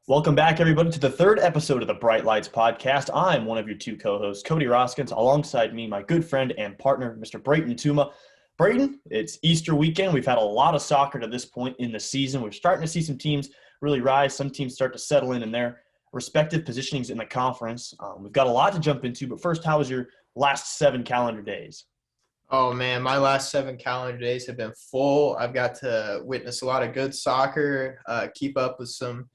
Welcome back, everybody, to the third episode of the Bright Lights podcast. I'm one of your two co-hosts, Cody Roskins. Alongside me, my good friend and partner, Mr. Brayton Tuma. Brayton, it's Easter weekend. We've had a lot of soccer to this point in the season. We're starting to see some teams really rise. Some teams start to settle in their respective positionings in the conference. We've got a lot to jump into, but first, how was your last 7 calendar days? Oh man, my last 7 calendar days have been full. I've got to witness a lot of good soccer, keep up with some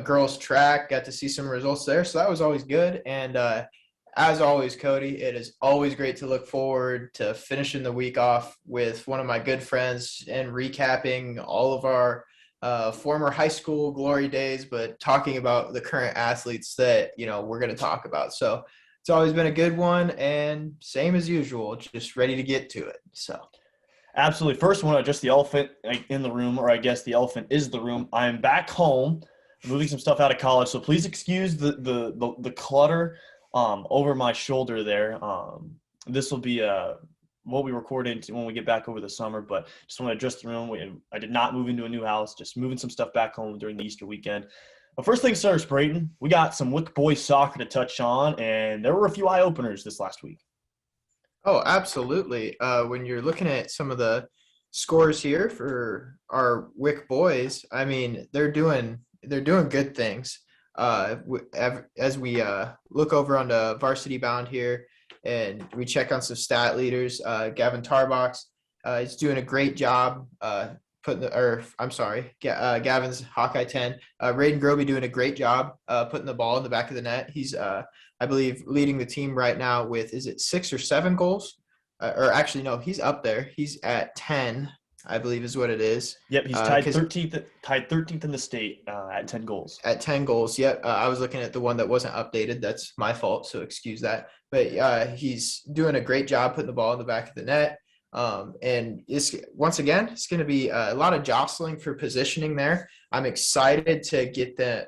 girls track, got to see some results there. So that was always good. And as always, Cody, it is always great to look forward to finishing the week off with one of my good friends and recapping all of our former high school glory days, but talking about the current athletes that, we're going to talk about. So it's always been a good one, and same as usual, just ready to get to it. So, Absolutely. First, I want to address the elephant in the room, or I guess the elephant is the room. I'm back home, moving some stuff out of college, so please excuse the clutter over my shoulder there. This will be what we record into when we get back over the summer, but just want to address the room. I did not move into a new house, just moving some stuff back home during the Easter weekend. But first things first, Brayton, we got some WIC Boys Soccer to touch on, and there were a few eye-openers this last week. oh, absolutely. When you're looking at some of the scores here for our WIC boys, I mean, they're doing good things. As we look over on the varsity bound here, and we check on some stat leaders, Gavin Tarbox is doing a great job. Gavin's Hawkeye 10. Raiden Groby doing a great job putting the ball in the back of the net. He's, I believe, leading the team right now with, is it 6 or 7 goals? Or actually, no, he's up there. He's at 10, I believe is what it is. Yep, he's tied 13th in the state at 10 goals. At 10 goals, yep. I was looking at the one that wasn't updated. That's my fault, so excuse that. But he's doing a great job putting the ball in the back of the net. And it's going to be a lot of jostling for positioning there. I'm excited to get the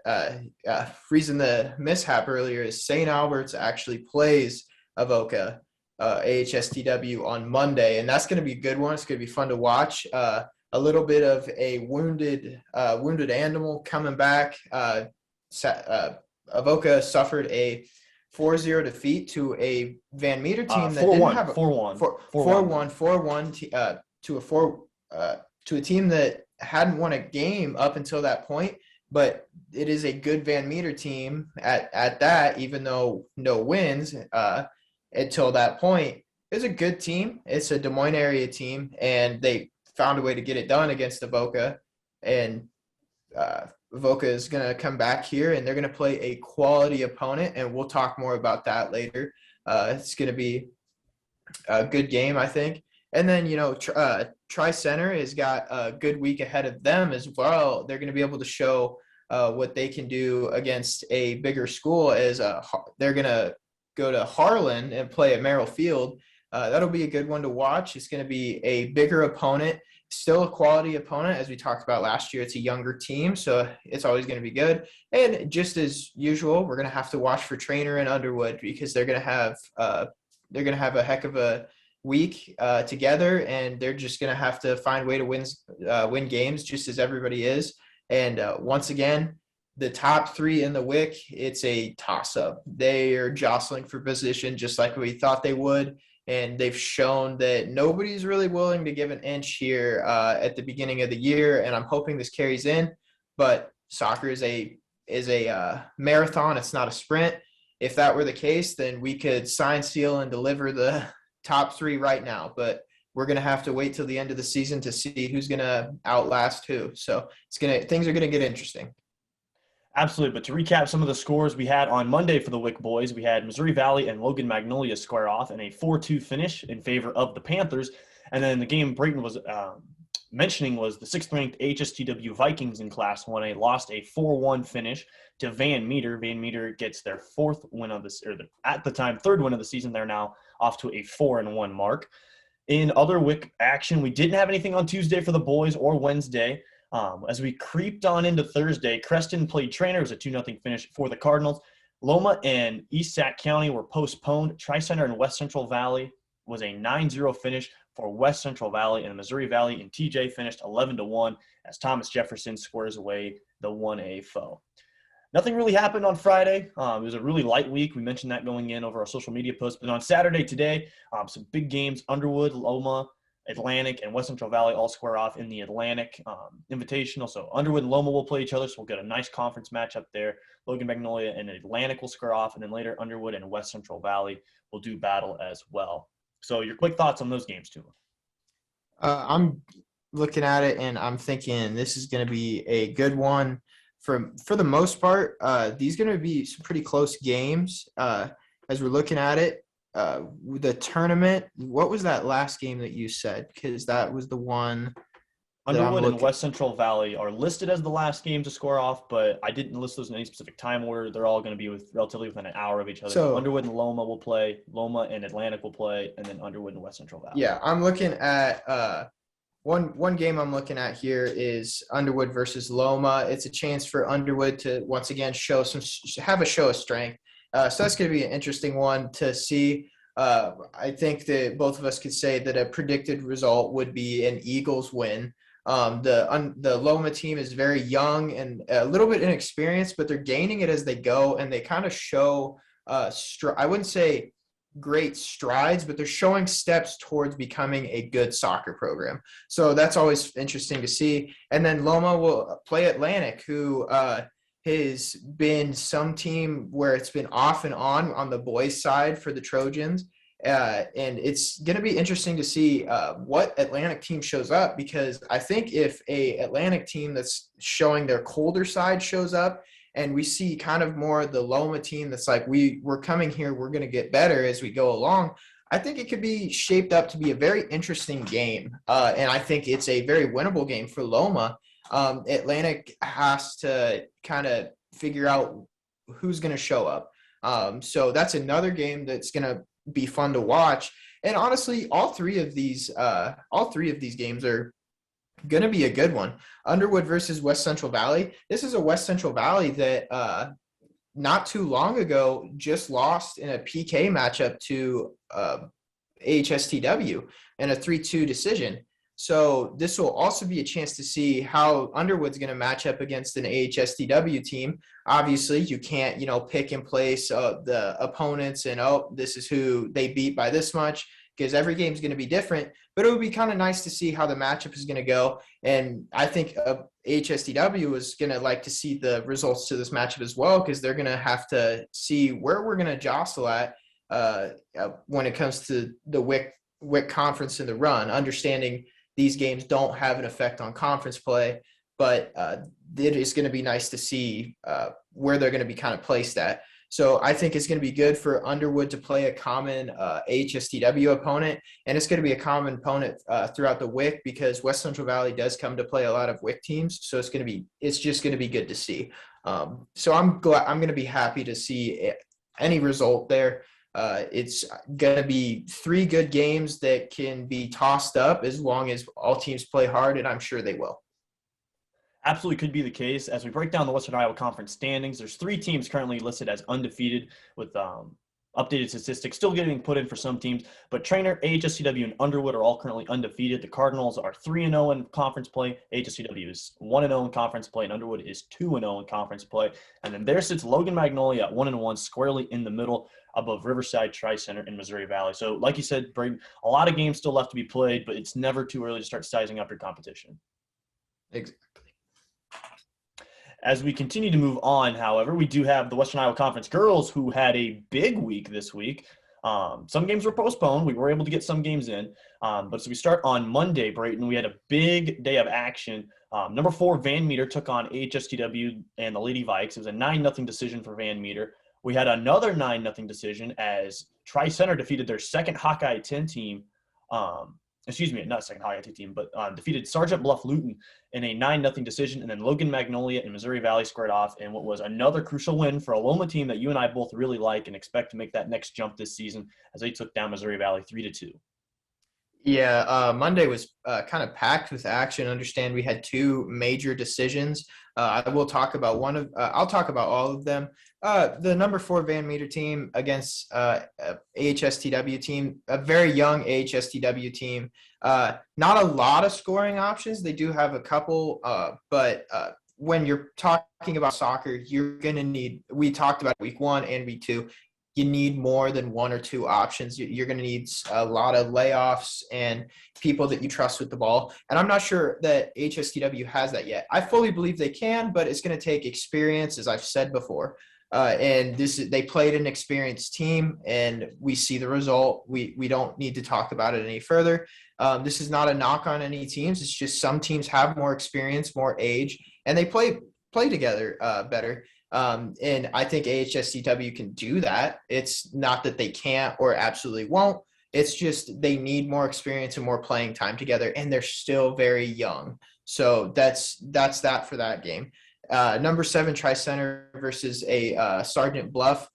reason the mishap earlier is St. Albert's actually plays Avoca AHSTW on Monday, and that's going to be a good one. It's going to be fun to watch. A little bit of a wounded animal coming back. Avoca suffered a 4-0 defeat to a Van Meter team that didn't have a 4-1 to a team that hadn't won a game up until that point. But it is a good Van Meter team at that, even though no wins until that point. It's a good team. It's a Des Moines area team, and they found a way to get it done against Avoca. And Avoca is going to come back here, and they're going to play a quality opponent, and we'll talk more about that later. It's going to be a good game, I think. And then, Tri-Center has got a good week ahead of them as well. They're going to be able to show what they can do against a bigger school as they're going to go to Harlan and play at Merrill Field. That'll be a good one to watch. It's going to be a bigger opponent. Still a quality opponent, as we talked about last year. It's a younger team, so it's always going to be good. And just as usual, we're going to have to watch for Trainer and Underwood because they're going to have a heck of a week together, and they're just going to have to find a way to win games, just as everybody is. And once again, the top 3 in the WIC, it's a toss-up. They are jostling for position, just like we thought they would. And they've shown that nobody's really willing to give an inch here at the beginning of the year. And I'm hoping this carries in. But soccer is a marathon. It's not a sprint. If that were the case, then we could sign, seal, and deliver the top 3 right now. But we're going to have to wait till the end of the season to see who's going to outlast who. So things are going to get interesting. Absolutely. But to recap some of the scores we had on Monday for the WIC boys, we had Missouri Valley and Logan Magnolia square off in a 4-2 finish in favor of the Panthers. And then the game Brayton was mentioning was the 6th-ranked HSTW Vikings in Class 1A lost a 4-1 finish to Van Meter. Van Meter gets their 4th win of this, or at the time, 3rd win of the season. They're now off to a 4-1 mark. In other WIC action, we didn't have anything on Tuesday for the boys or Wednesday. As we creeped on into Thursday, Creston played Trainer. It was a 2-0 finish for the Cardinals. Loma and East Sac County were postponed. Tri-Center and West Central Valley was a 9-0 finish for West Central Valley, and Missouri Valley and TJ finished 11-1 as Thomas Jefferson squares away the 1A foe. Nothing really happened on Friday. It was a really light week. We mentioned that going in over our social media posts. But on Saturday today, some big games. Underwood, Loma, Atlantic, and West Central Valley all square off in the Atlantic Invitational. So Underwood and Loma will play each other, so we'll get a nice conference matchup there. Logan Magnolia and Atlantic will square off, and then later Underwood and West Central Valley will do battle as well. So your quick thoughts on those games, too. I'm looking at it, and I'm thinking this is going to be a good one. For the most part, these are going to be some pretty close games as we're looking at it. The tournament, what was that last game that you said? Because that was the one. Underwood and West Central Valley are listed as the last game to score off, but I didn't list those in any specific time order. They're all going to be relatively within an hour of each other. So Underwood and Loma will play, Loma and Atlantic will play, and then Underwood and West Central Valley. Yeah, I'm looking at one game I'm looking at here is Underwood versus Loma. It's a chance for Underwood to once again have a show of strength. So that's going to be an interesting one to see. I think that both of us could say that a predicted result would be an Eagles win. The Loma team is very young and a little bit inexperienced, but they're gaining it as they go, and they kind of show I wouldn't say great strides, but they're showing steps towards becoming a good soccer program. So that's always interesting to see. And then Loma will play Atlantic, who has been some team where it's been off and on the boys' side for the Trojans. And it's going to be interesting to see what Atlantic team shows up, because I think if a Atlantic team that's showing their colder side shows up, and we see kind of more the Loma team that's like, we're coming here, we're going to get better as we go along, I think it could be shaped up to be a very interesting game. And I think it's a very winnable game for Loma. Atlantic has to kind of figure out who's going to show up. So that's another game that's going to be fun to watch. And honestly, all three of these games are going to be a good one. Underwood versus West Central Valley. This is a West Central Valley that not too long ago just lost in a PK matchup to AHSTW in a 3-2 decision. So this will also be a chance to see how Underwood's going to match up against an AHSTW team. Obviously, you can't, pick and place the opponents and, this is who they beat by this much, because every game is going to be different. But it would be kind of nice to see how the matchup is going to go. And I think HSTW is going to like to see the results to this matchup as well, because they're going to have to see where we're going to jostle at when it comes to the WIC conference in the run, understanding these games don't have an effect on conference play, but it is going to be nice to see where they're going to be kind of placed at. So I think it's going to be good for Underwood to play a common HSTW opponent, and it's going to be a common opponent throughout the WIC, because West Central Valley does come to play a lot of WIC teams. So it's just going to be good to see. So I'm going to be happy to see any result there. It's going to be 3 good games that can be tossed up as long as all teams play hard, and I'm sure they will. Absolutely could be the case. As we break down the Western Iowa Conference standings, there's 3 teams currently listed as undefeated with updated statistics still getting put in for some teams. But Trainer, AHSCW, and Underwood are all currently undefeated. The Cardinals are 3-0 in conference play. AHSCW is 1-0 in conference play, and Underwood is 2-0 in conference play. And then there sits Logan Magnolia at 1-1, squarely in the middle above Riverside Tri-Center in Missouri Valley. So like you said, Brayton, a lot of games still left to be played, but it's never too early to start sizing up your competition. Exactly. As we continue to move on, however, we do have the Western Iowa Conference girls who had a big week this week. Some games were postponed. We were able to get some games in. But so we start on Monday, Brayton. We had a big day of action. Number 4, Van Meter took on HSTW and the Lady Vikes. It was a 9-0 decision for Van Meter. We had another 9-0 decision as Tri-Center defeated their second Hawkeye 10 team. Not second Hawkeye 10 team, but defeated Sergeant Bluff Luton in a 9-0 decision. And then Logan Magnolia and Missouri Valley squared off in what was another crucial win for a Loma team that you and I both really like and expect to make that next jump this season, as they took down Missouri Valley 3-2. Yeah, Monday was kind of packed with action. Understand we had 2 major decisions. I will talk about I'll talk about all of them. The number 4 Van Meter team against AHSTW team, a very young AHSTW team. Not a lot of scoring options. They do have a couple, but when you're talking about soccer, you're going to need, we talked about week 1 and week 2, you need more than 1 or 2 options. You're going to need a lot of layoffs and people that you trust with the ball. And I'm not sure that HSTW has that yet. I fully believe they can, but it's going to take experience, as I've said before. And they played an experienced team, and we see the result. We don't need to talk about it any further. This is not a knock on any teams. It's just some teams have more experience, more age, and they play together better. And I think AHSCW can do that. It's not that they can't or absolutely won't. It's just they need more experience and more playing time together, and they're still very young. So that's that for that game. Number 7, Tri-Center versus a Sergeant Bluff.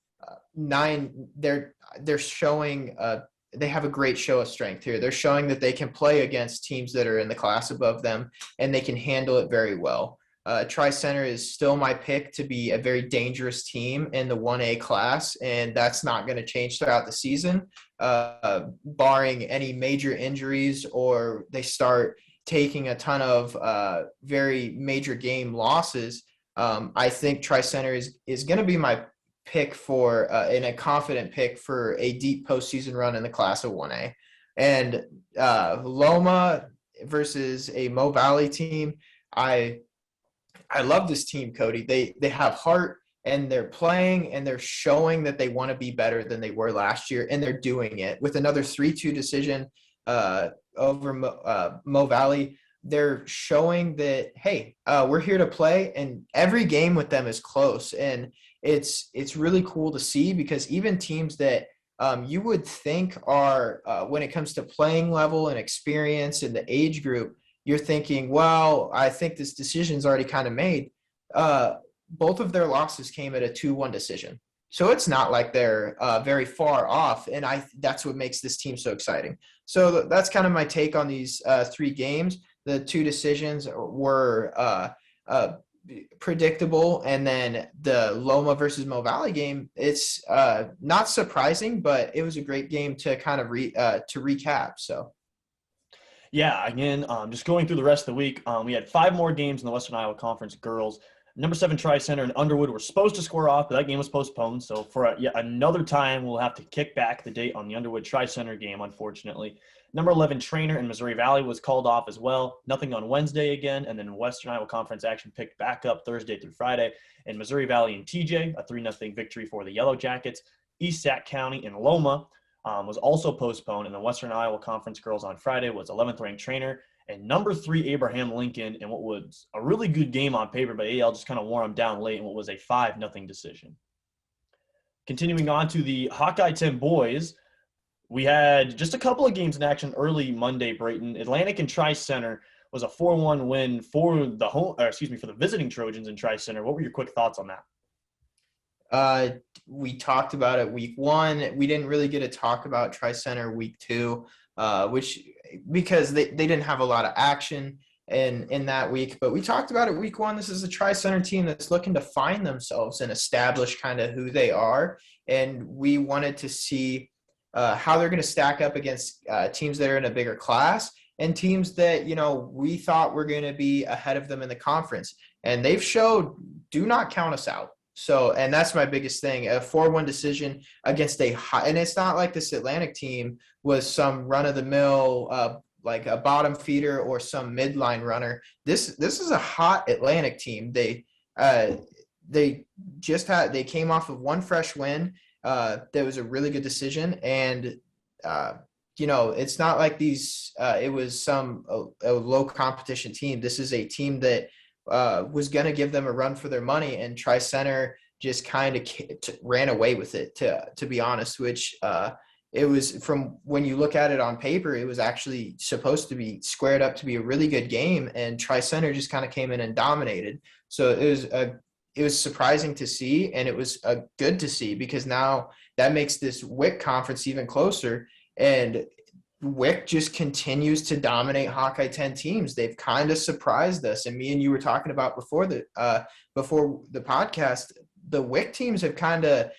9, they're showing they have a great show of strength here. They're showing that they can play against teams that are in the class above them, and they can handle it very well. Tri-Center is still my pick to be a very dangerous team in the 1A class, and that's not going to change throughout the season, barring any major injuries or they start taking a ton of very major game losses. I think Tri-Center is going to be my pick for and a confident pick for a deep postseason run in the class of 1A. And Loma versus a Mo Valley team, I love this team, Cody. They have heart, and they're playing, and they're showing that they want to be better than they were last year, and they're doing it with another 3-2 decision over Mo Valley. They're showing that, hey, we're here to play, and every game with them is close, and it's really cool to see, because even teams that you would think are when it comes to playing level and experience in the age group, you're thinking, well, I think this decision's already kind of made. Both of their losses came at a 2-1 decision. So it's not like they're very far off, and that's what makes this team so exciting. So that's kind of my take on these 3 games. The 2 decisions were predictable, and then the Loma versus Mo Valley game, it's not surprising, but it was a great game to kind of recap. So. Yeah, again, just going through the rest of the week, we had 5 more games in the Western Iowa Conference girls. Number 7 Tri-Center and Underwood were supposed to square off, but that game was postponed. So for yet another time, we'll have to kick back the date on the Underwood Tri-Center game, unfortunately. Number 11 Trainer in Missouri Valley was called off as well. Nothing on Wednesday again, and then Western Iowa Conference action picked back up Thursday through Friday. And Missouri Valley and TJ, a 3-0 victory for the Yellow Jackets. East Sac County and Loma was also postponed, and the Western Iowa Conference girls on Friday was 11th ranked Trainer and number 3 Abraham Lincoln in what was a really good game on paper, but AL just kind of wore them down late in what was a 5-0 decision. Continuing on to the Hawkeye 10 boys, we had just a couple of games in action early Monday. Brayton Atlantic and Tri-Center was a 4-1 win for for the visiting Trojans in Tri-Center. What were your quick thoughts on that? We talked about it week 1. We didn't really get to talk about Tri-Center week 2, because they didn't have a lot of action in that week. But we talked about it week 1. This is a Tri-Center team that's looking to find themselves and establish kind of who they are. And we wanted to see how they're going to stack up against teams that are in a bigger class and teams that, we thought were going to be ahead of them in the conference. And they've showed, do not count us out. So, and that's my biggest thing, a 4-1 decision against and it's not like this Atlantic team was some run-of-the-mill, like a bottom feeder or some midline runner. This is a hot Atlantic team. They came off of 1 fresh win. That was a really good decision. And, it's not like it was some a low competition team. This is a team that was going to give them a run for their money, and Tri-Center just kind of ran away with it, to be honest, which it was, from when you look at it on paper, it was actually supposed to be squared up to be a really good game, and Tri-Center just kind of came in and dominated. So it was surprising to see, and it was good to see, because now that makes this WIC conference even closer, and WIC just continues to dominate Hawkeye 10 teams. They've kind of surprised us. And me and you were talking about before the podcast, the WIC teams have kind of,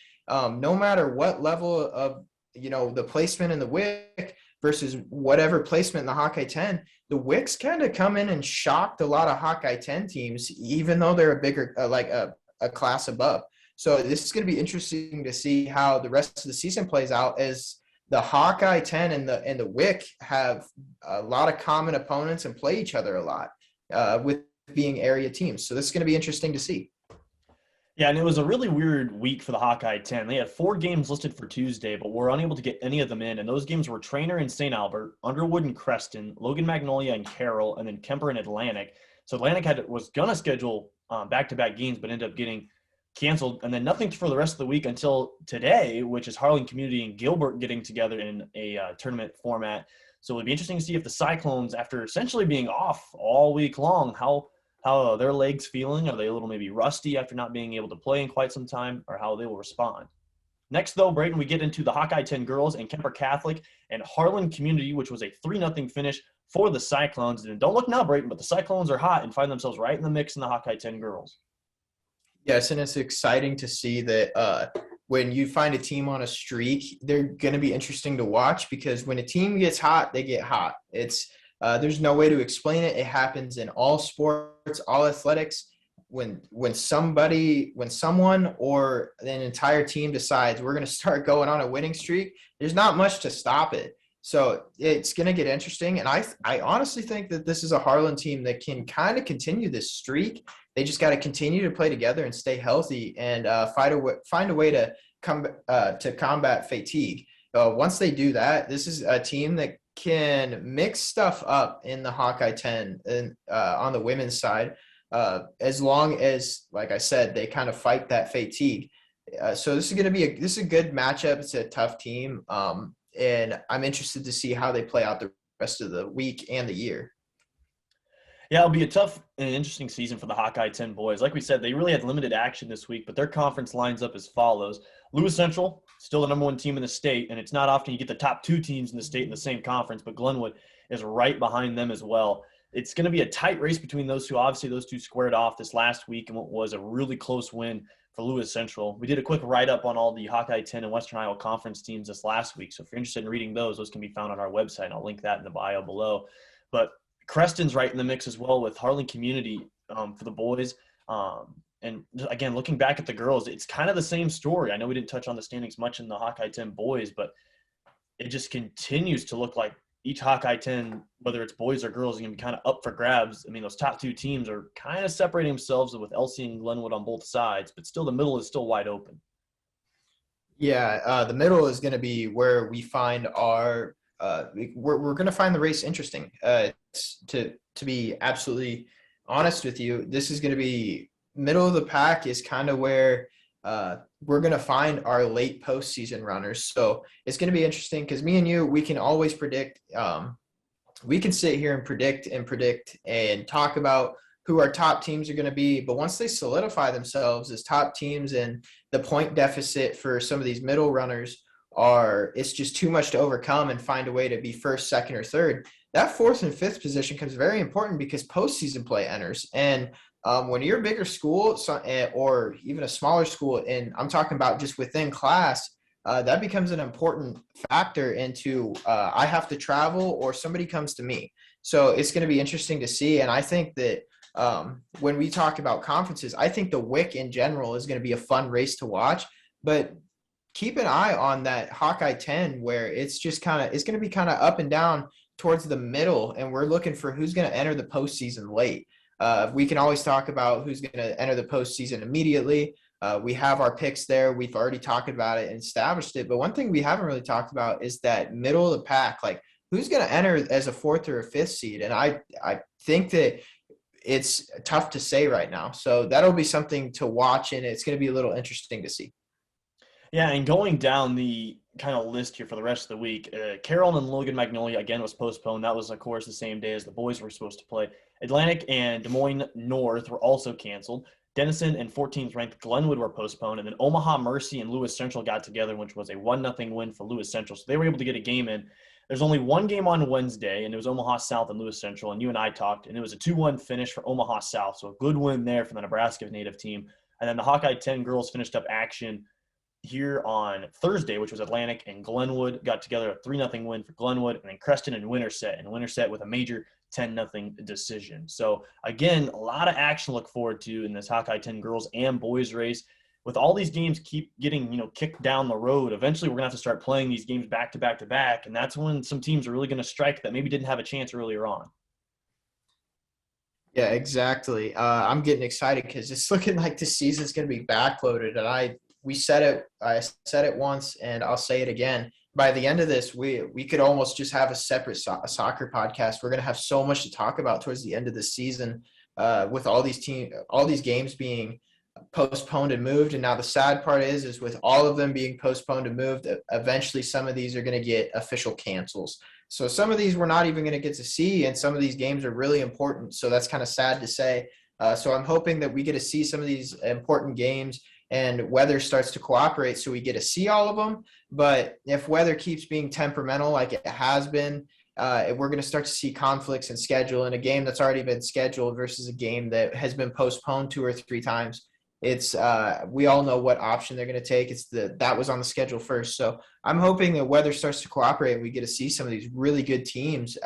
no matter what level of, the placement in the WIC versus whatever placement in the Hawkeye 10, the WICs kind of come in and shocked a lot of Hawkeye 10 teams, even though they're a bigger, a class above. So this is going to be interesting to see how the rest of the season plays out, as the Hawkeye 10 and the WIC have a lot of common opponents and play each other a lot with being area teams. So this is going to be interesting to see. Yeah, and it was a really weird week for the Hawkeye 10. They had 4 games listed for Tuesday, but were unable to get any of them in. And those games were Trainer and St. Albert, Underwood and Creston, Logan Magnolia and Carroll, and then Kemper and Atlantic. So Atlantic was going to schedule back-to-back games, but ended up getting canceled. And then nothing for the rest of the week until today, which is Harlan Community and Gilbert getting together in a tournament format. So it'll be interesting to see if the Cyclones, after essentially being off all week long, how are their legs feeling? Are they a little maybe rusty after not being able to play in quite some time, or how they will respond? Next, though, Brayton, we get into the Hawkeye 10 girls and Kemper Catholic and Harlan Community, which was a 3-0 finish for the Cyclones. And don't look now, Brayton, but the Cyclones are hot and find themselves right in the mix in the Hawkeye 10 girls. Yes, and it's exciting to see that when you find a team on a streak, they're going to be interesting to watch, because when a team gets hot, they get hot. There's no way to explain it. It happens in all sports, all athletics. When someone or an entire team decides we're going to start going on a winning streak, there's not much to stop it. So it's going to get interesting. And I honestly think that this is a Harlan team that can kind of continue this streak. They just got to continue to play together and stay healthy and find a way to combat fatigue. Once they do that, this is a team that can mix stuff up in the Hawkeye 10 and on the women's side, as long as, like I said, they kind of fight that fatigue. So this is going to be a good matchup. It's a tough team, and I'm interested to see how they play out the rest of the week and the year. Yeah, it'll be a tough and interesting season for the Hawkeye 10 boys. Like we said, they really had limited action this week, but their conference lines up as follows. Lewis Central, still the number 1 team in the state, and it's not often you get the top 2 teams in the state in the same conference, but Glenwood is right behind them as well. It's going to be a tight race between those two. Obviously, those two squared off this last week in what was a really close win for Lewis Central. We did a quick write-up on all the Hawkeye 10 and Western Iowa Conference teams this last week, so if you're interested in reading those can be found on our website, and I'll link that in the bio below. But Creston's right in the mix as well with Harlan Community for the boys. And again, looking back at the girls, it's kind of the same story. I know we didn't touch on the standings much in the Hawkeye 10 boys, but it just continues to look like each Hawkeye 10, whether it's boys or girls, is going to be kind of up for grabs. I mean, those top 2 teams are kind of separating themselves with Elsie and Glenwood on both sides, but still the middle is still wide open. Yeah, the middle is going to be where we find our we're going to find the race interesting. To be absolutely honest with you, this is going to be middle of the pack is kind of where we're going to find our late postseason runners. So it's going to be interesting because me and you, we can always predict. We can sit here and predict and talk about who our top teams are going to be. But once they solidify themselves as top teams and the point deficit for some of these middle runners it's just too much to overcome and find a way to be first, second, or third, that 4th and 5th position becomes very important because postseason play enters. And when you're a bigger school or even a smaller school, and I'm talking about just within class, that becomes an important factor into I have to travel or somebody comes to me. So it's going to be interesting to see. And I think that when we talk about conferences, I think the WIC in general is going to be a fun race to watch. But keep an eye on that Hawkeye 10 where it's going to be kind of up and down towards the middle, and we're looking for who's going to enter the postseason late. We can always talk about who's going to enter the postseason immediately. We have our picks there. We've already talked about it and established it. But one thing we haven't really talked about is that middle of the pack, like who's going to enter as a 4th or a 5th seed. And I think that it's tough to say right now. So that'll be something to watch, and it's going to be a little interesting to see. Yeah, and going down the kind of list here for the rest of the week, Carroll and Logan Magnolia, again, was postponed. That was, of course, the same day as the boys were supposed to play. Atlantic and Des Moines North were also canceled. Denison and 14th-ranked Glenwood were postponed. And then Omaha Mercy and Lewis Central got together, which was a 1-0 win for Lewis Central. So they were able to get a game in. There's only one game on Wednesday, and it was Omaha South and Lewis Central. And you and I talked, and it was a 2-1 finish for Omaha South. So a good win there for the Nebraska native team. And then the Hawkeye 10 girls finished up action here on Thursday, which was Atlantic and Glenwood, got together a 3-0 win for Glenwood, and then Creston and Winterset with a major 10-0 decision. So again, a lot of action to look forward to in this Hawkeye 10 girls and boys race. With all these games keep getting, kicked down the road, eventually we're going to have to start playing these games back to back to back, and that's when some teams are really going to strike that maybe didn't have a chance earlier on. Yeah, exactly. I'm getting excited because it's looking like the season's going to be backloaded. And I said it once, and I'll say it again. By the end of this, we could almost just have a separate soccer podcast. We're going to have so much to talk about towards the end of the season, with all these games being postponed and moved. And now the sad part is with all of them being postponed and moved, eventually some of these are going to get official cancels. So some of these we're not even going to get to see, and some of these games are really important. So that's kind of sad to say. So I'm hoping that we get to see some of these important games and weather starts to cooperate so we get to see all of them. But if weather keeps being temperamental like it has been, we're going to start to see conflicts in schedule, and a game that's already been scheduled versus a game that has been postponed 2 or 3 times. It's we all know what option they're going to take. That was on the schedule first. So I'm hoping that weather starts to cooperate and we get to see some of these really good teams.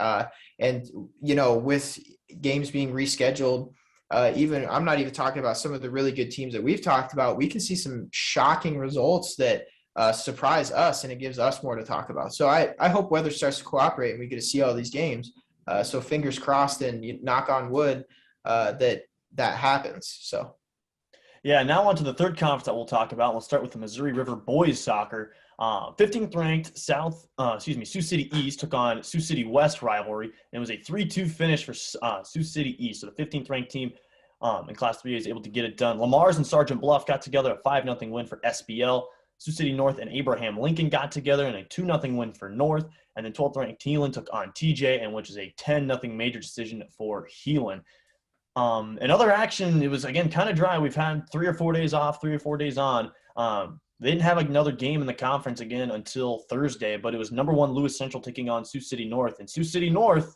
And with games being rescheduled, even I'm not even talking about some of the really good teams that we've talked about. We can see some shocking results that surprise us, and it gives us more to talk about. So I hope weather starts to cooperate and we get to see all these games. So fingers crossed and knock on wood that happens. So. Yeah, now on to the third conference that we'll talk about. We'll start with the Missouri River Boys Soccer. 15th ranked Sioux City East took on Sioux City West rivalry. And it was a 3-2 finish for Sioux City East. So the 15th ranked team in Class 3A is able to get it done. Lamar's and Sergeant Bluff got together a 5-0 win for SBL. Sioux City North and Abraham Lincoln got together in a 2-0 win for North. And then 12th ranked Heelan took on TJ, and which is a 10-0 major decision for Heelan. In other action, it was, again, kind of dry. We've had 3 or 4 days off, 3 or 4 days on. They didn't have another game in the conference again until Thursday, but it was number 1 Lewis Central taking on Sioux City North. And Sioux City North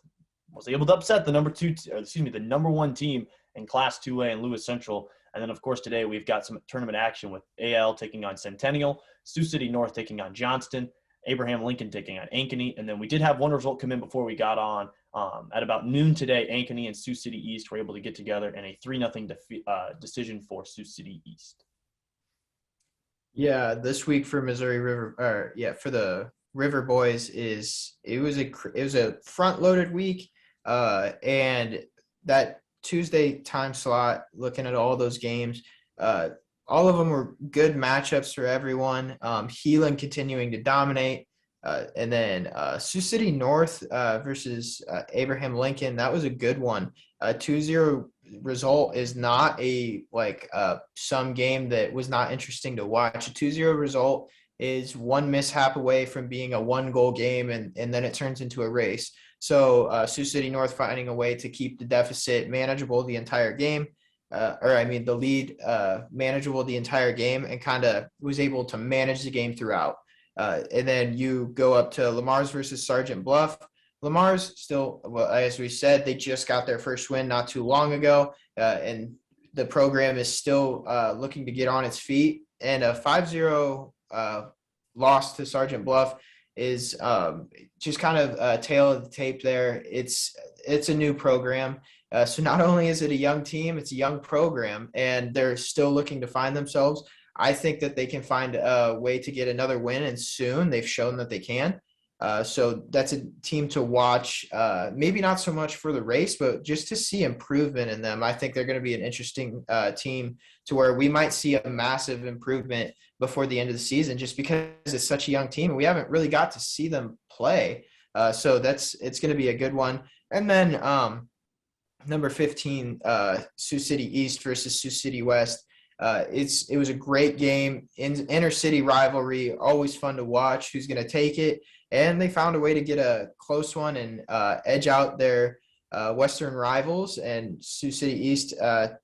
was able to upset the the number 1 team in Class 2A in Lewis Central. And then, of course, today we've got some tournament action with AL taking on Centennial, Sioux City North taking on Johnston, Abraham Lincoln taking on Ankeny. And then we did have one result come in before we got on. At about noon today, Ankeny and Sioux City East were able to get together in a 3-0 decision for Sioux City East. Yeah, this week for Missouri River, for the River Boys it was a front-loaded week, and that Tuesday time slot, looking at all those games, all of them were good matchups for everyone. Heelan continuing to dominate. And then Sioux City North versus Abraham Lincoln, that was a good one. 2-0 result is not some game that was not interesting to watch. A 2-0 result is one mishap away from being a 1-goal game, and then it turns into a race. So Sioux City North finding a way to keep the deficit manageable the entire game. The lead manageable the entire game, and kind of was able to manage the game throughout. And then you go up to Lamar's versus Sergeant Bluff. Lamar's still, well, as we said, they just got their first win not too long ago, and the program is still looking to get on its feet. And a 5-0 loss to Sergeant Bluff is just kind of a tail of the tape there. It's a new program. So not only is it a young team, it's a young program, and they're still looking to find themselves. I think that they can find a way to get another win, and soon. They've shown that they can. So that's a team to watch, maybe not so much for the race, but just to see improvement in them. I think they're going to be an interesting team to where we might see a massive improvement before the end of the season, just because it's such a young team and we haven't really got to see them play. So it's going to be a good one. And then number 15, Sioux City East versus Sioux City West. It was a great game, inner city rivalry, always fun to watch. Who's going to take it? And they found a way to get a close one and edge out their Western rivals. And Sioux City East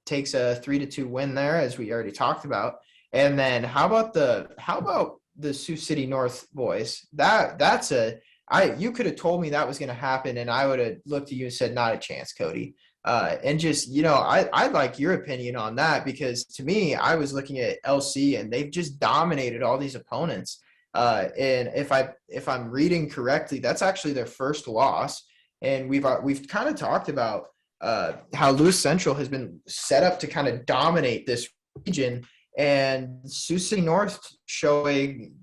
takes a 3-2 win there, as we already talked about. And then how about the Sioux City North boys? You could have told me that was going to happen, and I would have looked at you and said, not a chance, Cody. And just, I'd like your opinion on that, because to me, I was looking at LC and they've just dominated all these opponents. And if I'm reading correctly, that's actually their first loss. And we've kind of talked about how Lewis Central has been set up to kind of dominate this region, and Sioux City North showing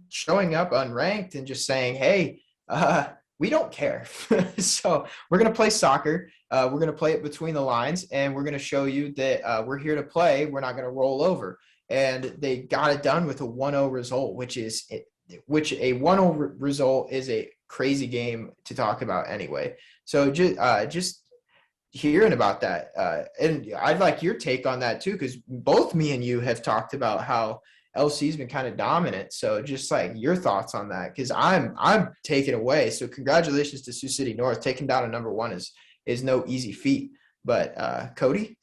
up unranked and just saying, hey, we don't care. So we're going to play soccer. We're going to play it between the lines, and we're going to show you that we're here to play. We're not going to roll over. And they got it done with a 1-0 result, which a 1-0 result is a crazy game to talk about anyway. So just hearing about that, and I'd like your take on that too, because both me and you have talked about how LC's been kind of dominant. So just like your thoughts on that, because I'm taken away. So congratulations to Sioux City North. Taking down a number one is no easy feat. But Cody?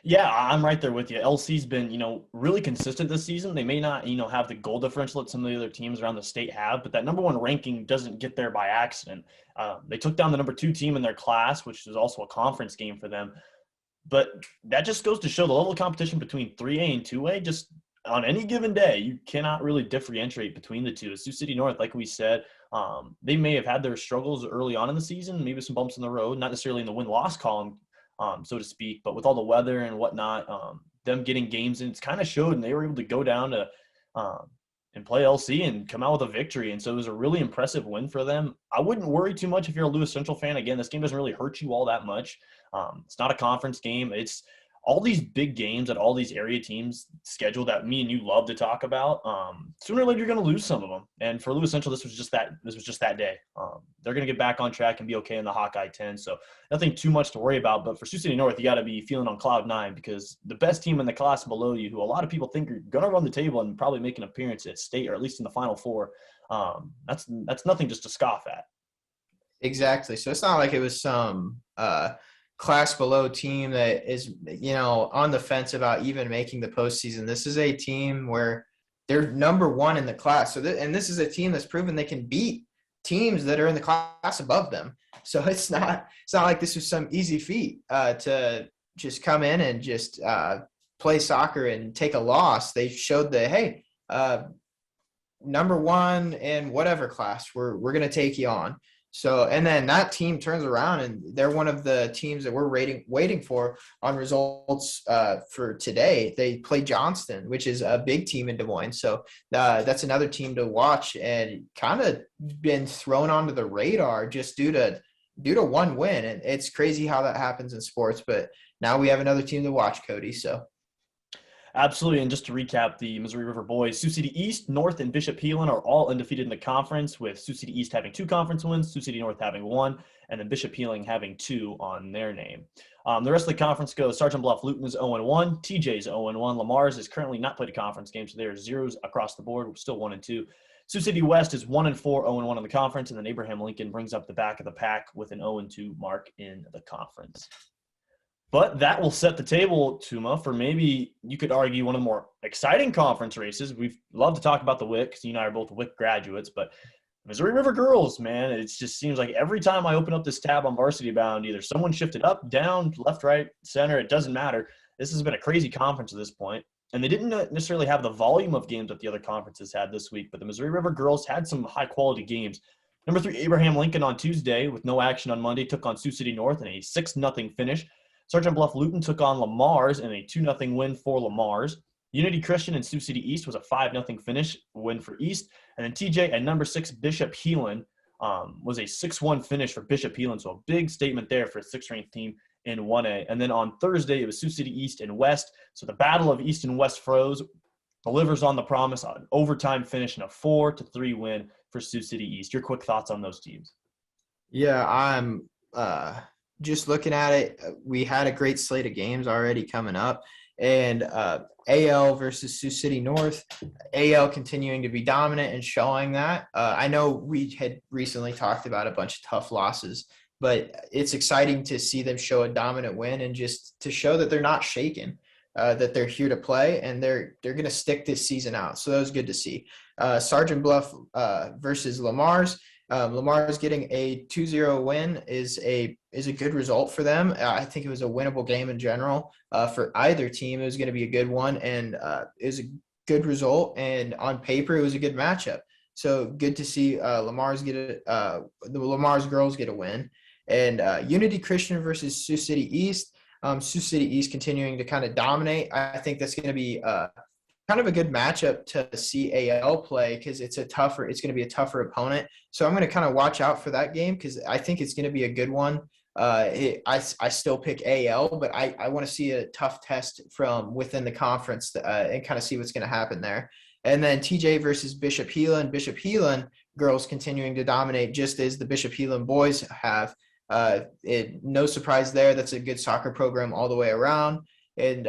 Yeah, I'm right there with you. LC's been, really consistent this season. They may not, have the goal differential that some of the other teams around the state have, but that number one ranking doesn't get there by accident. They took down the number 2 team in their class, which is also a conference game for them. But that just goes to show the level of competition between 3A and 2A. Just on any given day, you cannot really differentiate between the two. Sioux City North, like we said, they may have had their struggles early on in the season, maybe some bumps in the road, not necessarily in the win-loss column, so to speak, but with all the weather and whatnot, them getting games in, it's kind of showed, and they were able to go down to and play LC and come out with a victory. And so it was a really impressive win for them. I wouldn't worry too much if you're a Lewis Central fan. Again, this game doesn't really hurt you all that much. It's not a conference game. It's all these big games that all these area teams schedule that me and you love to talk about. Sooner or later, you're going to lose some of them. And for Lewis Central, this was just that day. They're going to get back on track and be okay in the Hawkeye 10. So nothing too much to worry about. But for Sioux City North, you got to be feeling on cloud 9, because the best team in the class below you, who a lot of people think are going to run the table and probably make an appearance at state, or at least in the Final Four, that's nothing just to scoff at. Exactly. So it's not like it was some class below team that is, on the fence about even making the postseason. This is a team where they're number one in the class. So, and this is a team that's proven they can beat teams that are in the class above them. So it's not like this was some easy feat to just come in and just play soccer and take a loss. They showed that, hey, number one in whatever class, we're going to take you on. So, and then that team turns around and they're one of the teams that we're waiting for on results for today. They play Johnston, which is a big team in Des Moines. So that's another team to watch, and kind of been thrown onto the radar just due to one win. And it's crazy how that happens in sports, but now we have another team to watch, Cody. So. Absolutely. And just to recap the Missouri River Boys, Sioux City East, North, and Bishop Heelan are all undefeated in the conference, with Sioux City East having 2 conference wins, Sioux City North having 1, and then Bishop Heelan having 2 on their name. The rest of the conference goes: Sergeant Bluff Luton is 0-1, TJ is 0-1, Lamar's is currently not played a conference game, so they're zeros across the board. We're still 1-2. Sioux City West is 1-4, 0-1 in the conference, and then Abraham Lincoln brings up the back of the pack with an 0-2 mark in the conference. But that will set the table, Tuma, for maybe you could argue one of the more exciting conference races. We've loved to talk about the WIC, because you and I are both WIC graduates, but Missouri River Girls, man, it just seems like every time I open up this tab on Varsity Bound, either someone shifted up, down, left, right, center, it doesn't matter. This has been a crazy conference at this point. And they didn't necessarily have the volume of games that the other conferences had this week, but the Missouri River Girls had some high-quality games. Number 3, Abraham Lincoln on Tuesday, with no action on Monday, took on Sioux City North in a 6-0 finish. Sergeant Bluff Luton took on Lamar's in a 2-0 win for Lamar's. Unity Christian and Sioux City East was a 5-0 finish win for East. And then TJ and number 6 Bishop Heelan was a 6-1 finish for Bishop Heelan. So a big statement there for a 6th-ranked team in 1A. And then on Thursday, it was Sioux City East and West. So the battle of East and West Froze delivers on the promise, an overtime finish and a 4-3 win for Sioux City East. Your quick thoughts on those teams? Yeah, I'm just looking at it. We had a great slate of games already coming up, and AL versus Sioux City North. AL continuing to be dominant and showing that. I know we had recently talked about a bunch of tough losses, but it's exciting to see them show a dominant win, and just to show that they're not shaken, that they're here to play, and they're going to stick this season out. So that was good to see. Sergeant Bluff versus Lamar's. Lamar's getting a 2-0 win is a good result for them. I think it was a winnable game in general for either team. It was going to be a good one, and it was a good result. And on paper, it was a good matchup. So good to see Lamar's girls get a win. And Unity Christian versus Sioux City East. Sioux City East continuing to kind of dominate. I think that's going to be kind of a good matchup to see AL play because it's going to be a tougher opponent. So I'm going to kind of watch out for that game because I think it's going to be a good one. I still pick AL, but I want to see a tough test from within the conference and kind of see what's going to happen there. And then TJ versus Bishop Heelan. Bishop Heelan girls continuing to dominate just as the Bishop Heelan boys have. No surprise there. That's a good soccer program all the way around. And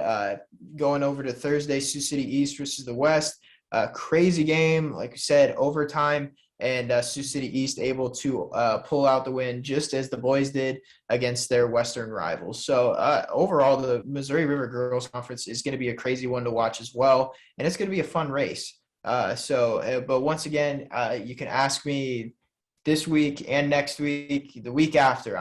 going over to Thursday, Sioux City East versus the West. Crazy game, like you said, overtime. And Sioux City East able to pull out the win just as the boys did against their Western rivals. So overall, the Missouri River Girls Conference is going to be a crazy one to watch as well. And it's going to be a fun race. But once again, you can ask me this week and next week, the week after.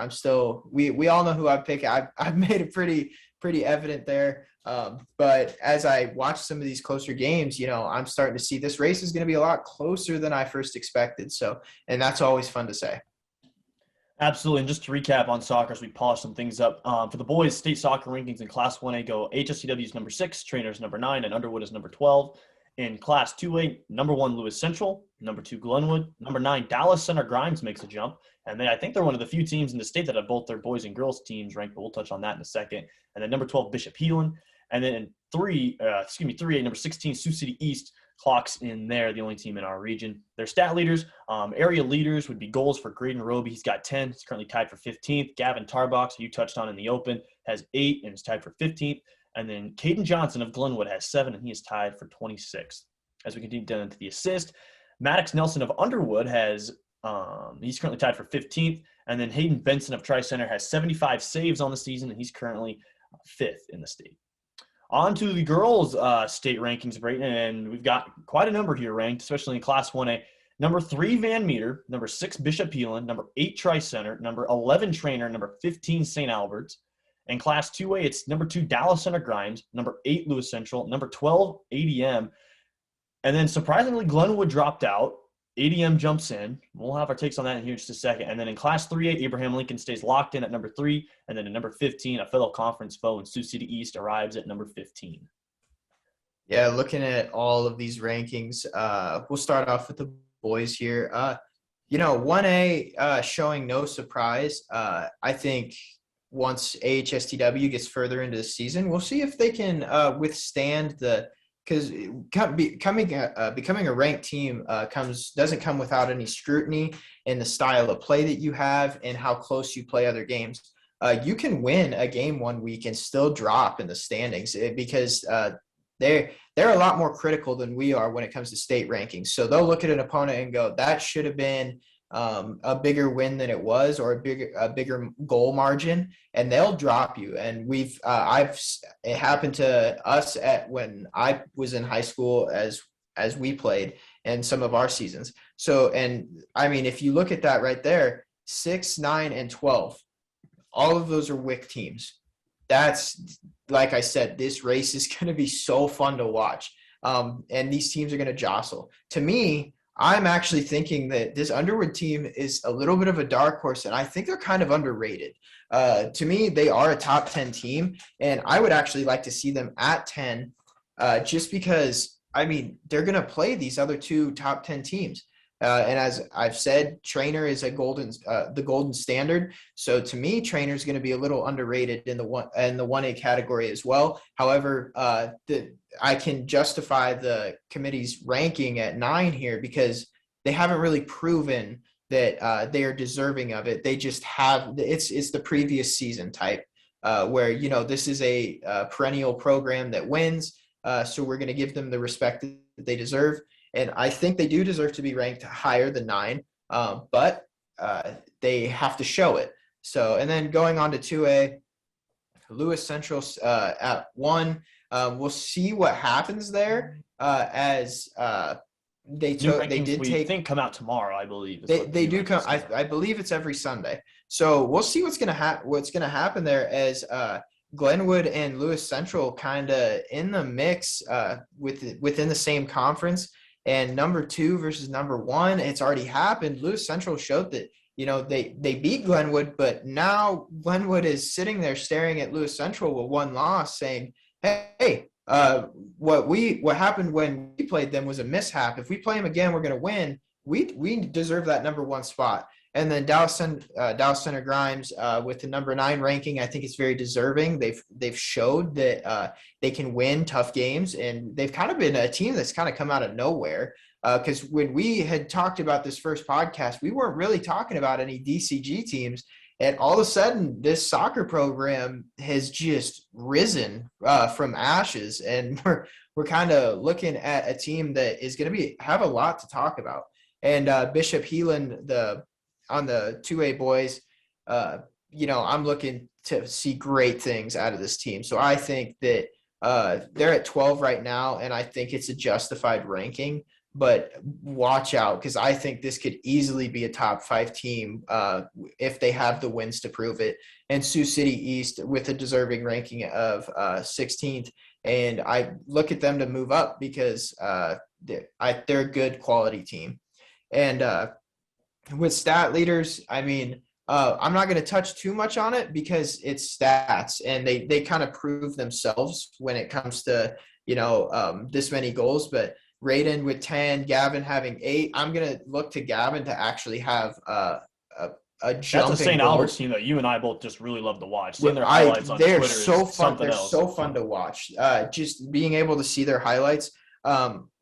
We all know who I pick. I've made it pretty evident there. But as I watch some of these closer games, I'm starting to see this race is going to be a lot closer than I first expected. So, and that's always fun to say. Absolutely. And just to recap on soccer as we polish some things up, for the boys, state soccer rankings in Class 1A go HSCW is number 6, Trainers number 9, and Underwood is number 12. In Class 2A, number 1, Lewis Central, number 2, Glenwood, number 9, Dallas Center Grimes makes a jump. And I think they're one of the few teams in the state that have both their boys and girls teams ranked, but we'll touch on that in a second. And then number 12, Bishop Heelan. And then in 3A, number 16, Sioux City East clocks in there, the only team in our region. Their stat leaders, area leaders would be goals for Graydon Roby. He's got 10. He's currently tied for 15th. Gavin Tarbox, who you touched on in the open, has 8 and is tied for 15th. And then Caden Johnson of Glenwood has 7, and he is tied for 26th. As we continue down into the assist, Maddox Nelson of Underwood has he's currently tied for 15th. And then Hayden Benson of Tri-Center has 75 saves on the season, and he's currently 5th in the state. On to the girls' state rankings, Brayton, and we've got quite a number here ranked, especially in Class 1A. Number 3, Van Meter. Number 6, Bishop Heelan. Number 8, Tri-Center. Number 11, Trainer. Number 15, St. Albert's. In Class 2A, it's number 2, Dallas Center Grimes. Number 8, Lewis Central. Number 12, ADM. And then surprisingly, Glenwood dropped out. ADM jumps in. We'll have our takes on that in here in just a second. And then in Class 3A, Abraham Lincoln stays locked in at number 3. And then at number 15, a fellow conference foe in Sioux City East arrives at number 15. Yeah, looking at all of these rankings, we'll start off with the boys here. 1A showing no surprise. I think once AHSTW gets further into the season, we'll see if they can withstand because becoming a ranked team doesn't come without any scrutiny in the style of play that you have and how close you play other games. You can win a game one week and still drop in the standings because they're a lot more critical than we are when it comes to state rankings. So they'll look at an opponent and go, that should have been a bigger win than it was, or a bigger goal margin, and they'll drop you. And it happened to us when I was in high school as we played in some of our seasons. So, and I mean, if you look at that right there, 6, 9, and 12, all of those are WIC teams. That's, like I said, this race is going to be so fun to watch. And these teams are going to jostle. To me, I'm actually thinking that this Underwood team is a little bit of a dark horse, and I think they're kind of underrated. To me, they are a top 10 team, and I would actually like to see them at 10 just because, I mean, they're going to play these other 2 top 10 teams. And as I've said, Trainer is the golden standard. So to me, Trainer is going to be a little underrated in the 1A category as well. However, I can justify the committee's ranking at 9 here because they haven't really proven that they are deserving of it. They just have it's the previous season type where this is a perennial program that wins. So we're going to give them the respect that they deserve. And I think they do deserve to be ranked higher than 9, but they have to show it. So, and then going on to 2A, Lewis Central at 1. We'll see what happens there as New they rankings did we take think come out tomorrow, I believe. Is they what the they new do come. rankings come out. I believe it's every Sunday. So we'll see what's gonna happen there as Glenwood and Lewis Central kind of in the mix within the same conference. And number 2 versus number 1, it's already happened. Lewis Central showed that they beat Glenwood, but now Glenwood is sitting there staring at Lewis Central with one loss, saying, "Hey, what happened when we played them was a mishap. If we play them again, we're going to win. We deserve that number 1 spot." And then Dallas Center Grimes with the number 9 ranking, I think it's very deserving. They've showed that they can win tough games, and they've kind of been a team that's kind of come out of nowhere. Because when we had talked about this first podcast, we weren't really talking about any DCG teams. And all of a sudden, this soccer program has just risen from ashes, and we're kind of looking at a team that is going to have a lot to talk about. And Bishop Heelan, on the 2A boys, I'm looking to see great things out of this team. So I think that they're at 12 right now, and I think it's a justified ranking. But watch out, because I think this could easily be a top 5 team if they have the wins to prove it. And Sioux City East with a deserving ranking of 16th. And I look at them to move up because they're a good quality team. And with stat leaders, I mean, I'm not going to touch too much on it because it's stats, and they kind of prove themselves when it comes to, this many goals. But Brayton with 10, Gavin having 8. I'm going to look to Gavin to actually have a jump. That's a St. Albert's team that you and I both just really love to watch. Seeing their highlights on they're Twitter so is fun. something They're else. so fun to watch. Just being able to see their highlights.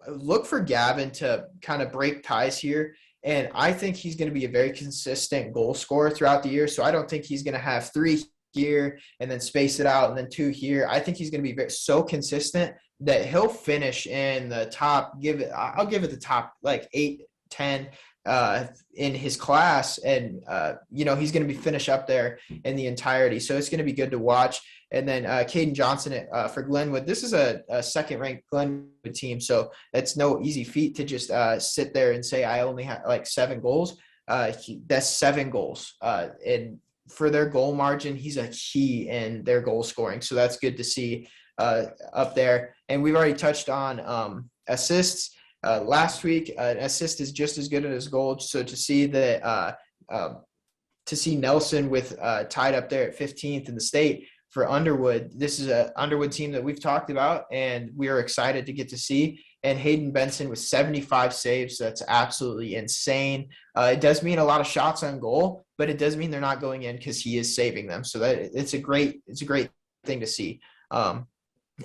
Look for Gavin to kind of break ties here. And I think he's going to be a very consistent goal scorer throughout the year. So I don't think he's going to have 3 here and then space it out and then 2 here. I think he's going to be so consistent that he'll finish in the top. I'll give it the top like 8, 10 in his class, and he's going to be finish up there in the entirety. So it's going to be good to watch. And then Caden Johnson for Glenwood. This is a second-ranked Glenwood team, so it's no easy feat to just sit there and say I only have like 7 goals. That's 7 goals, and for their goal margin, he's a key in their goal scoring. So that's good to see up there. And we've already touched on assists. Last week, an assist is just as good as goal. So to see that, to see Nelson with tied up there at 15th in the state for Underwood, this is an Underwood team that we've talked about, and we are excited to get to see. And Hayden Benson with 75 saves. That's absolutely insane. It does mean a lot of shots on goal, but it does mean they're not going in because he is saving them. So that it's a great thing to see.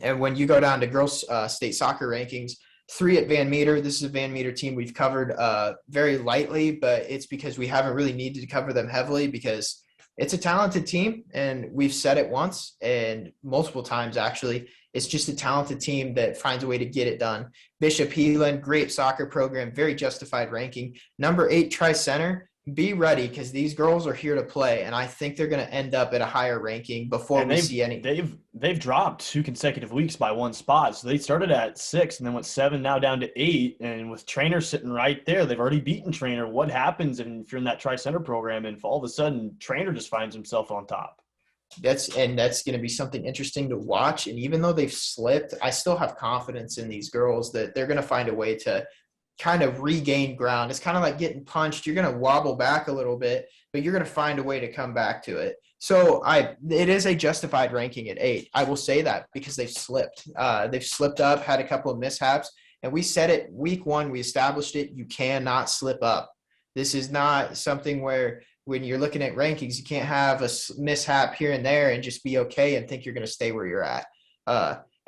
And when you go down to girls state soccer rankings, 3 at Van Meter. This is a Van Meter team we've covered very lightly, but it's because we haven't really needed to cover them heavily because it's a talented team, and we've said it once and multiple times actually. It's just a talented team that finds a way to get it done. Bishop Heelan, great soccer program, very justified ranking. Number 8, Tri-Center. Be ready because these girls are here to play, and I think they're going to end up at a higher ranking before we see any. They've dropped 2 consecutive weeks by 1 spot. So they started at 6 and then went 7, now down to 8. And with Trainer sitting right there, they've already beaten Trainer. What happens if you're in that Tri-Center program and all of a sudden Trainer just finds himself on top? That's going to be something interesting to watch. And even though they've slipped, I still have confidence in these girls that they're going to find a way to kind of regain ground. It's kind of like getting punched. You're going to wobble back a little bit, but you're going to find a way to come back to it. So it is a justified ranking at 8. I will say that because they've slipped. They've slipped up, had a couple of mishaps, and we said it week 1. We established it. You cannot slip up. This is not something where when you're looking at rankings, you can't have a mishap here and there and just be okay and think you're going to stay where you're at.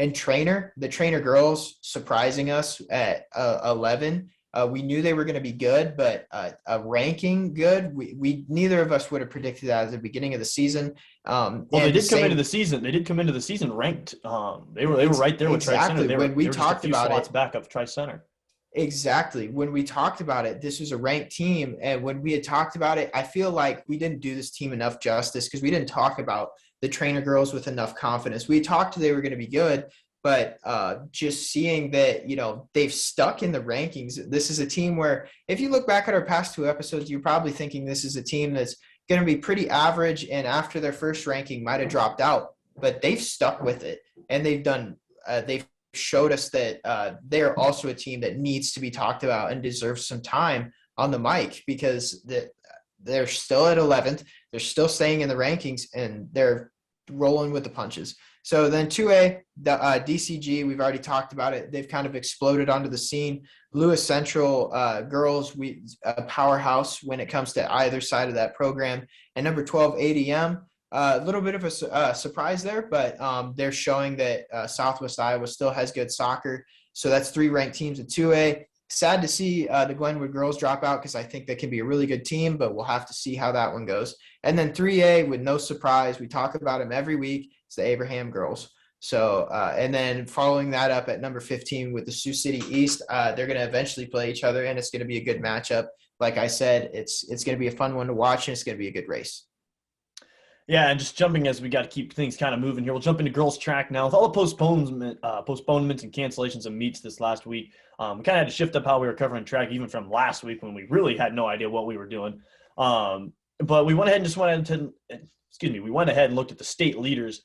And the Trainer girls surprising us at 11. We knew they were going to be good, but a ranking good, we neither of us would have predicted that at the beginning of the season. They did come into the season. They did come into the season ranked. They were right there with Tri-Center. When we talked about it, back of Tri-Center. Exactly. When we talked about it, this was a ranked team, and when we had talked about it, I feel like we didn't do this team enough justice because we didn't talk about the Trainer girls with enough confidence. We talked they were going to be good, but just seeing that, they've stuck in the rankings. This is a team where if you look back at our past 2 episodes, you're probably thinking this is a team that's going to be pretty average, and after their first ranking might have dropped out, but they've stuck with it, and they've showed us that they're also a team that needs to be talked about and deserves some time on the mic, because they're still at 11th. They're still staying in the rankings, and they're rolling with the punches. So then 2A, the DCG, we've already talked about it. They've kind of exploded onto the scene. Lewis Central girls, a powerhouse when it comes to either side of that program. And number 12, ADM, a little bit of a surprise there, but they're showing that Southwest Iowa still has good soccer. So that's 3 ranked teams at 2A. Sad to see the Glenwood girls drop out, because I think they can be a really good team, but we'll have to see how that one goes. And then 3A, with no surprise, we talk about them every week, it's the Abraham girls. So, and then following that up at number 15 with the Sioux City East, they're going to eventually play each other, and it's going to be a good matchup. Like I said, it's going to be a fun one to watch, and it's going to be a good race. Yeah, and just jumping as we got to keep things kind of moving here. We'll jump into girls track now. With all the postponements and cancellations of meets this last week, we kind of had to shift up how we were covering track, even from last week when we really had no idea what we were doing. But we went ahead and looked at the state leaders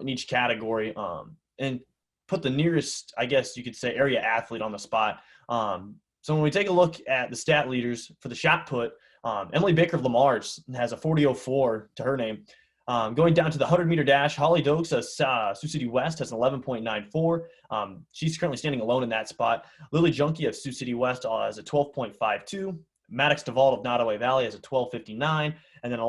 in each category and put the nearest, I guess you could say, area athlete on the spot. So when we take a look at the stat leaders for the shot put, Emily Baker of Lamar has a 40.04 to her name. Going down to the 100-meter dash, Holly Dokes of Sioux City West has an 11.94. She's currently standing alone in that spot. Lily Junkie of Sioux City West has a 12.52. Maddox DeVault of Nottoway Valley has a 12.59. And then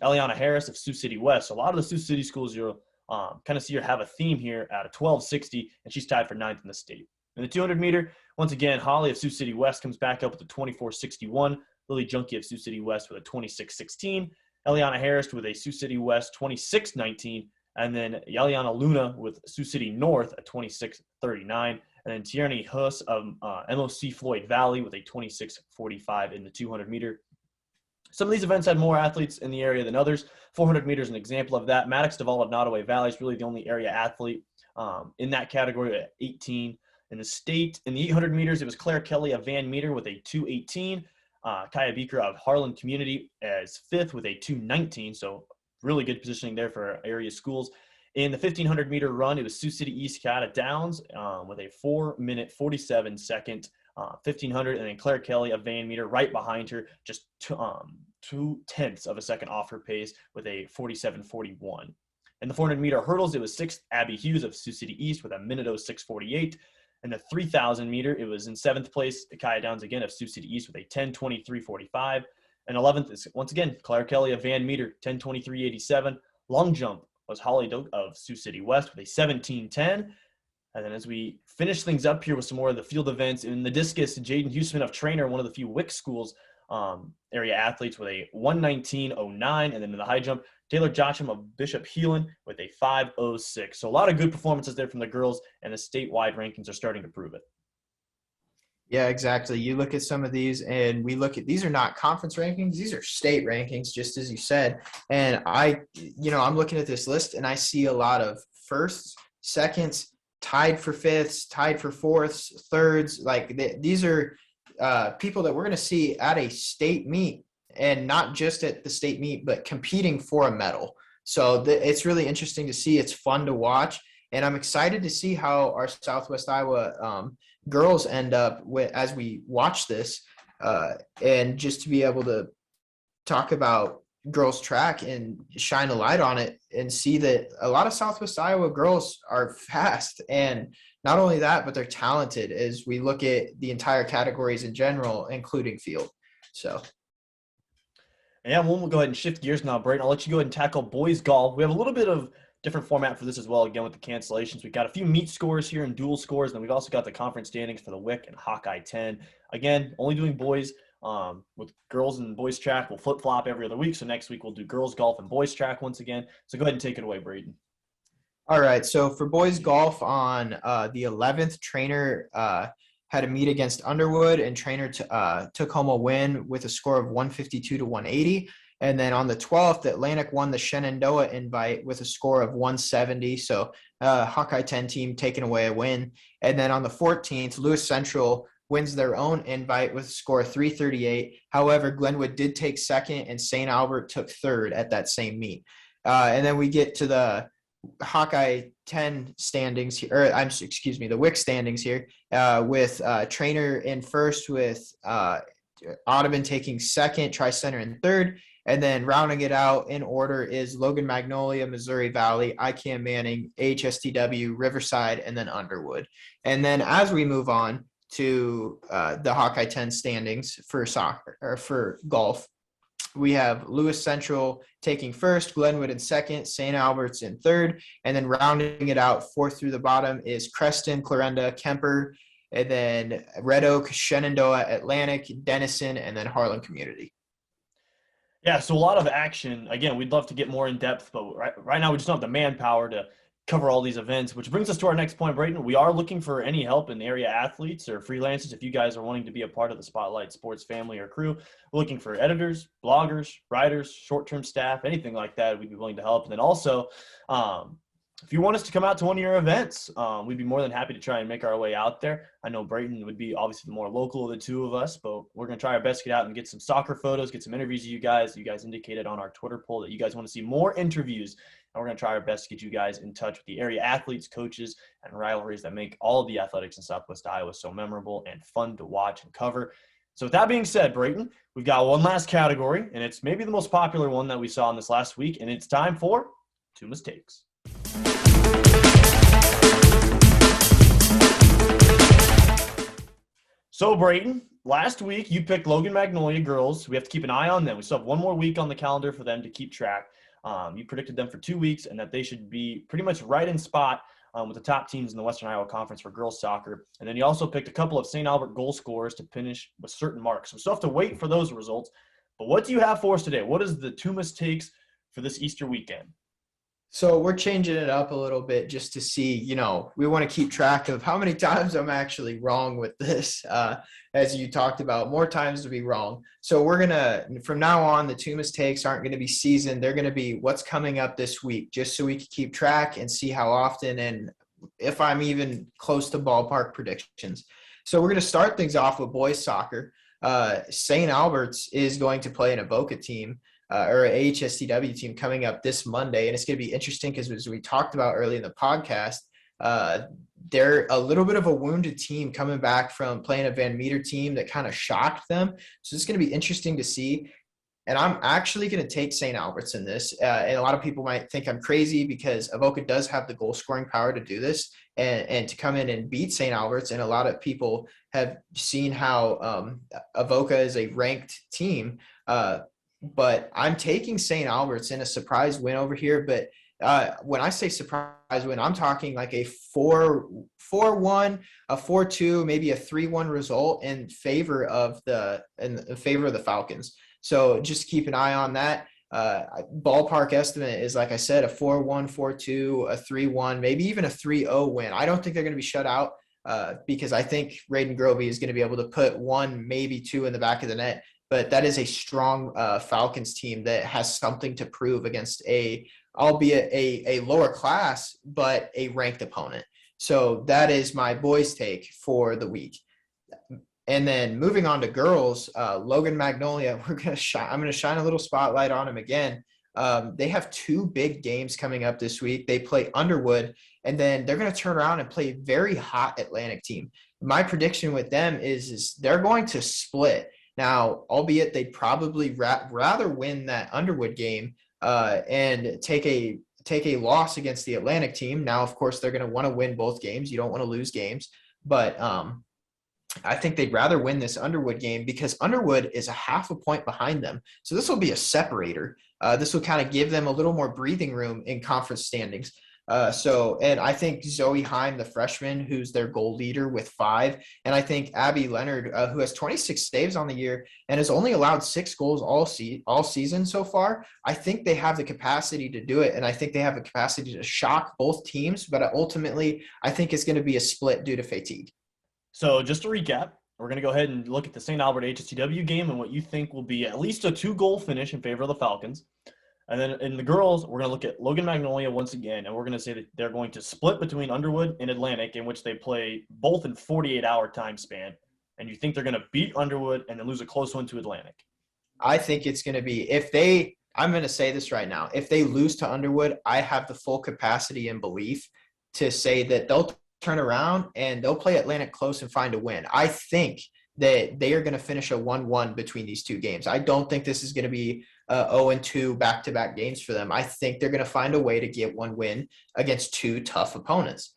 Eliana Harris of Sioux City West. So a lot of the Sioux City schools you'll kind of see her have a theme here at a 12.60, and she's tied for 9th in the state. In the 200-meter, once again, Holly of Sioux City West comes back up with a 24.61. Lily Junkie of Sioux City West with a 26.16. Eliana Harris with a Sioux City West 26.19. And then Eliana Luna with Sioux City North at 26.39. And then Tierney Huss of MOC Floyd Valley with a 26.45 in the 200-meter. Some of these events had more athletes in the area than others. 400 meters, an example of that. Maddox DeVault of Nottoway Valley is really the only area athlete in that category at 18. In the state, in the 800 meters, it was Claire Kelly of Van Meter with a 2.18. Kaya Beeker of Harlan Community as 5th with a 2.19. So really good positioning there for area schools. In the 1,500-meter run, it was Sioux City East Cata Downs with a 4-minute 47-second 1,500, and then Claire Kelly of Van Meter right behind her, just 2/10 of a second off her pace with a 47.41. In the 400-meter hurdles, it was 6th Abby Hughes of Sioux City East with a minute 06.48. In the 3,000-meter, it was in 7th place, Kaya Downs again of Sioux City East with a 10:23.45. And 11th is, once again, Claire Kelly of Van Meter, 10:23.87. Long jump was Holly Doak of Sioux City West with a 17:10. And then as we finish things up here with some more of the field events, in the discus, Jaden Huseman of Trainer, one of the few WIC schools area athletes with a 1:19.09. And then in the high jump, Taylor Jocham of Bishop Heelan with a 5:06. So a lot of good performances there from the girls, and the statewide rankings are starting to prove it. Yeah, exactly. You look at some of these, and we look at, these are not conference rankings, these are state rankings, just as you said. And I'm looking at this list, and I see a lot of firsts, seconds, tied for fifths, tied for fourths, thirds. Like these are people that we're going to see at a state meet, and not just at the state meet, but competing for a medal. So it's really interesting to see. It's fun to watch, and I'm excited to see how our Southwest Iowa girls end up with as we watch this, and just to be able to talk about girls track and shine a light on it and see that a lot of Southwest Iowa girls are fast, and not only that, but they're talented as we look at the entire categories in general, including field. So yeah, we'll go ahead and shift gears now, Brayton. I'll let you go ahead and tackle boys golf. We have a little bit of different format for this as well, again, with the cancellations. We've got a few meet scores here and dual scores, and then we've also got the conference standings for the WIC and Hawkeye 10. Again, only doing boys. With girls and boys track, we'll flip-flop every other week. So next week we'll do girls golf and boys track once again. So go ahead and take it away, Brayton. All right. So for boys golf on the 11th, Trainer had a meet against Underwood, and Trainer took home a win with a score of 152 to 180. And then on the 12th, Atlantic won the Shenandoah invite with a score of 170. So Hawkeye 10 team taking away a win. And then on the 14th, Lewis Central wins their own invite with a score of 338. However, Glenwood did take second and St. Albert took third at that same meet. And then we get to the Hawkeye 10 standings here, or the WIC standings here, with Trainer in first, with Audubon taking second, Tri-Center in third, and then rounding it out in order is Logan Magnolia, Missouri Valley, ICAM Manning, HSTW, Riverside, and then Underwood. And then as we move on to the Hawkeye 10 standings for soccer or for golf, we have Lewis Central taking first, Glenwood in second, St. Albert's in third, and then rounding it out fourth through the bottom is Creston, Clarinda, Kemper, and then Red Oak, Shenandoah, Atlantic, Denison, and then Harlan Community. Yeah, so a lot of action. Again, we'd love to get more in depth, but right now we just don't have the manpower to cover all these events, which brings us to our next point, Brayton. We are looking for any help in area athletes or freelancers. If you guys are wanting to be a part of the Spotlight Sports family or crew, we're looking for editors, bloggers, writers, short-term staff, anything like that, we'd be willing to help. And then also, if you want us to come out to one of your events, we'd be more than happy to try and make our way out there. I know Brayton would be obviously the more local of the two of us, but we're going to try our best to get out and get some soccer photos, get some interviews of you guys. You guys indicated on our Twitter poll that you guys want to see more interviews, and we're going to try our best to get you guys in touch with the area athletes, coaches, and rivalries that make all of the athletics in Southwest Iowa so memorable and fun to watch and cover. So with that being said, Brayton, we've got one last category, and it's maybe the most popular one that we saw in this last week, and it's time for Tuma's Takes. So, Brayton, last week you picked Logan Magnolia girls. We have to keep an eye on them. We still have one more week on the calendar for them to keep track. You predicted them for 2 weeks and that they should be pretty much right in spot with the top teams in the Western Iowa Conference for girls soccer. And then you also picked a couple of St. Albert goal scorers to finish with certain marks. So we still have to wait for those results. But what do you have for us today? What is the Tuma's Takes for this Easter weekend? So we're changing it up a little bit just to see, we want to keep track of how many times I'm actually wrong with this. As you talked about, more times to be wrong. So we're going to, from now on, the Tuma's Takes aren't going to be seasoned. They're going to be what's coming up this week, just so we can keep track and see how often and if I'm even close to ballpark predictions. So we're going to start things off with boys soccer. St. Albert's is going to play an Avoca team. Or a HSTW team coming up this Monday. And it's going to be interesting because as we talked about early in the podcast, they're a little bit of a wounded team coming back from playing a Van Meter team that kind of shocked them. So it's going to be interesting to see. And I'm actually going to take St. Albert's in this. And a lot of people might think I'm crazy because Avoca does have the goal scoring power to do this and to come in and beat St. Albert's. And a lot of people have seen how Avoca is a ranked team. But I'm taking St. Albert's in a surprise win over here. But when I say surprise win, I'm talking like a 4-1, a 4-2, maybe a 3-1 result in favor of the Falcons. So just keep an eye on that. Ballpark estimate is, like I said, a 4-1, 4-2, a 3-1, maybe even a 3-0 win. I don't think they're going to be shut out because I think Raiden Grovey is going to be able to put 1, maybe 2 in the back of the net. But that is a strong Falcons team that has something to prove against albeit a lower class, but a ranked opponent. So that is my boys' take for the week. And then moving on to girls, Logan Magnolia, I'm going to shine a little spotlight on him again. They have 2 big games coming up this week. They play Underwood, and then they're going to turn around and play a very hot Atlantic team. My prediction with them is they're going to split. Now, albeit they'd probably rather win that Underwood game and take a loss against the Atlantic team. Now, of course, they're going to want to win both games. You don't want to lose games. But I think they'd rather win this Underwood game because Underwood is a half a point behind them. So this will be a separator. This will kind of give them a little more breathing room in conference standings. And I think Zoe Heim, the freshman, who's their goal leader with 5, and I think Abby Leonard, who has 26 saves on the year and has only allowed 6 goals all season so far. I think they have the capacity to do it, and I think they have the capacity to shock both teams. But ultimately, I think it's going to be a split due to fatigue. So just to recap, We're going to go ahead and look at the St. Albert HSTW game and what you think will be at least a 2-goal finish in favor of the Falcons. And then in the girls, we're going to look at Logan Magnolia once again, and we're going to say that they're going to split between Underwood and Atlantic, in which they play both in 48-hour time span. And you think they're going to beat Underwood and then lose a close one to Atlantic? I think it's going to be I'm going to say this right now. If they lose to Underwood, I have the full capacity and belief to say that they'll turn around and they'll play Atlantic close and find a win. I think that they are going to finish a 1-1 between these two games. I don't think this is going to be 0-2 back-to-back games for them. I think they're going to find a way to get one win against two tough opponents.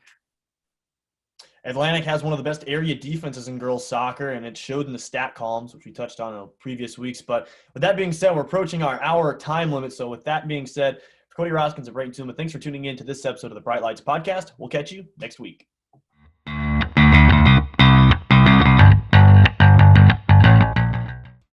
Atlantic has one of the best area defenses in girls soccer, and it showed in the stat columns, which we touched on in previous weeks. But with that being said, we're approaching our hour time limit. So with that being said, for Cody Roskins and Brayton Tuma, thanks for tuning in to this episode of the Bright Lights Podcast. We'll catch you next week.